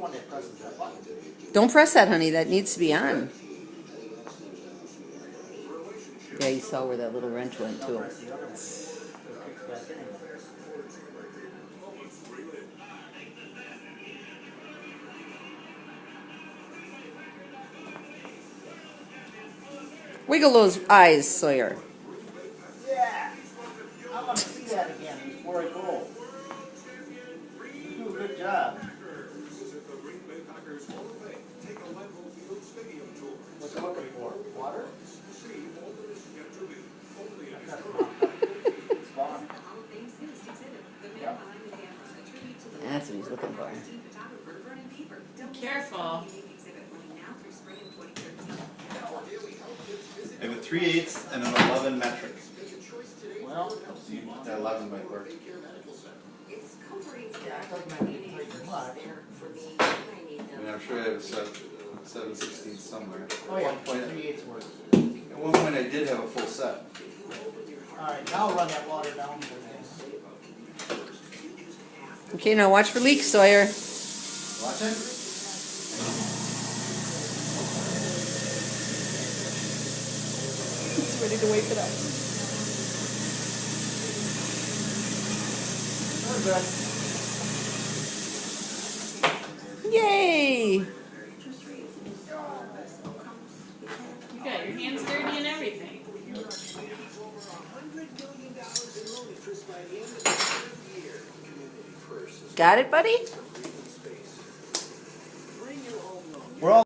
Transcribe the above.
one that presses that button. Don't press that, honey. That needs to be on. Yeah, you saw where that little wrench went, too. Press the other one. It kicks back in. Wiggle those eyes, Sawyer. Yeah! I want to see that again before I go. You do a good job. What's it looking for? Water? It's gone. Yep. That's what he's looking for. Careful. I have a 3/8 and an 11 metric. Well, let's see. That 11 might work. Yeah, I thought it might be pretty much. I mean, I'm sure I have a 7/16 somewhere. Oh yeah, At one point, 3/8 works. at one point I did have a full set. Alright, now I'll run that water down. Okay, now watch for leaks, Sawyer. Watch it. He's ready to wake it up. We're good. Yay! You got your hands dirty and everything. Got it, buddy? We're all